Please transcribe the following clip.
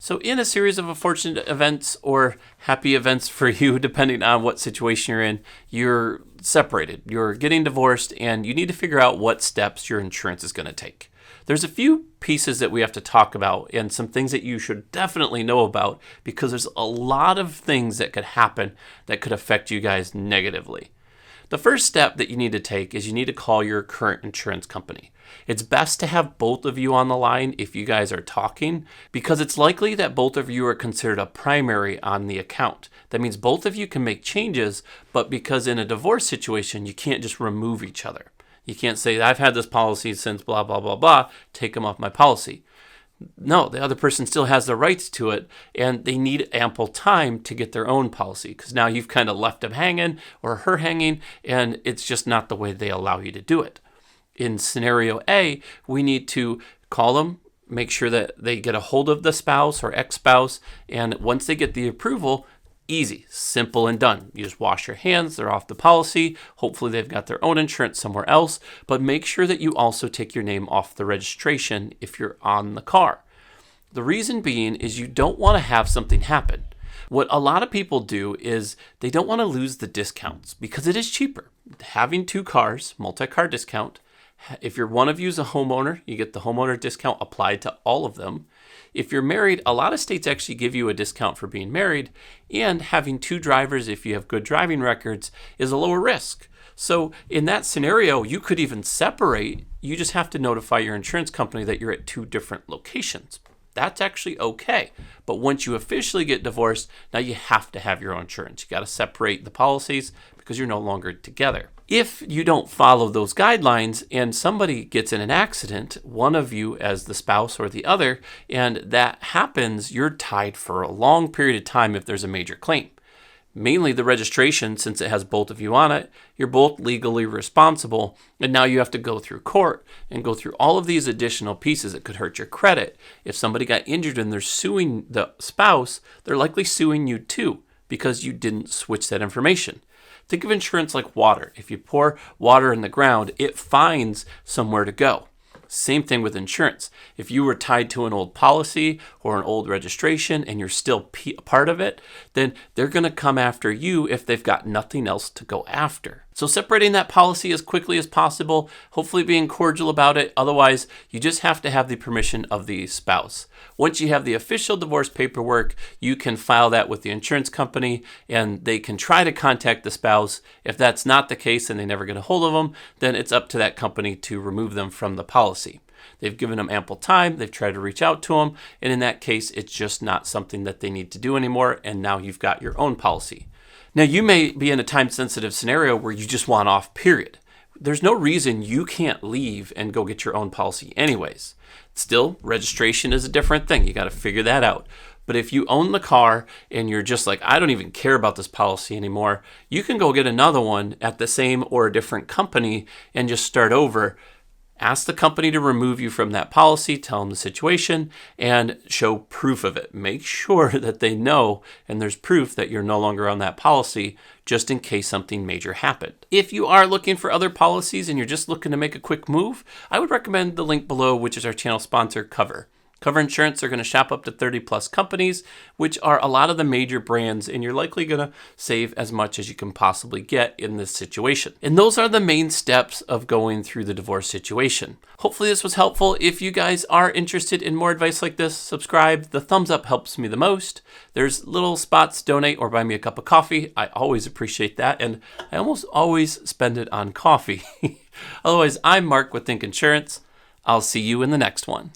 So in a series of unfortunate events or happy events for you, depending on what situation you're in, you're separated, you're getting divorced, and you need to figure out what steps your insurance is going to take. There's a few pieces that we have to talk about and some things that you should definitely know about because there's a lot of things that could happen that could affect you guys negatively. The first step that you need to take is you need to call your current insurance company. It's best to have both of you on the line if you guys are talking because it's likely that both of you are considered a primary on the account. That means both of you can make changes, but because in a divorce situation, you can't just remove each other. You can't say, I've had this policy since blah, blah, blah, blah, take them off my policy. No, the other person still has the rights to it, and they need ample time to get their own policy because now you've kind of left them hanging or her hanging, and it's just not the way they allow you to do it. In scenario A, we need to call them, make sure that they get a hold of the spouse or ex-spouse, and once they get the approval, easy, simple, and done. You just wash your hands, they're off the policy. Hopefully they've got their own insurance somewhere else, but make sure that you also take your name off the registration if you're on the car. The reason being is you don't want to have something happen. What a lot of people do is they don't want to lose the discounts because it is cheaper. Having two cars, multi-car discount. If you're one of you is a homeowner, you get the homeowner discount applied to all of them. If you're married, a lot of states actually give you a discount for being married, and having two drivers, if you have good driving records, is a lower risk. So in that scenario, you could even separate. You just have to notify your insurance company that you're at two different locations. That's actually okay. But once you officially get divorced, now you have to have your own insurance. You got to separate the policies because you're no longer together. If you don't follow those guidelines and somebody gets in an accident, one of you as the spouse or the other, and that happens, you're tied for a long period of time if there's a major claim. Mainly the registration, since it has both of you on it, you're both legally responsible, and now you have to go through court and go through all of these additional pieces that could hurt your credit. If somebody got injured and they're suing the spouse, they're likely suing you too because you didn't switch that information. Think of insurance like water. If you pour water in the ground, it finds somewhere to go. Same thing with insurance. If you were tied to an old policy or an old registration and you're still part of it, then they're going to come after you if they've got nothing else to go after. So separating that policy as quickly as possible, hopefully being cordial about it. Otherwise, you just have to have the permission of the spouse. Once you have the official divorce paperwork, you can file that with the insurance company and they can try to contact the spouse. If that's not the case and they never get a hold of them, then it's up to that company to remove them from the policy. They've given them ample time. They've tried to reach out to them. And in that case, it's just not something that they need to do anymore. And now you've got your own policy. Now, you may be in a time-sensitive scenario where you just want off, period. There's no reason you can't leave and go get your own policy anyways. Still, registration is a different thing. You got to figure that out. But if you own the car and you're just like, I don't even care about this policy anymore, you can go get another one at the same or a different company and just start over. Ask the company to remove you from that policy, tell them the situation, and show proof of it. Make sure that they know and there's proof that you're no longer on that policy just in case something major happened. If you are looking for other policies and you're just looking to make a quick move, I would recommend the link below, which is our channel sponsor, Cover. Cover Insurance are going to shop up to 30 plus companies, which are a lot of the major brands, and you're likely going to save as much as you can possibly get in this situation. And those are the main steps of going through the divorce situation. Hopefully this was helpful. If you guys are interested in more advice like this, subscribe. The thumbs up helps me the most. There's little spots, donate or buy me a cup of coffee. I always appreciate that, and I almost always spend it on coffee. Otherwise, I'm Mark with Think Insurance. I'll see you in the next one.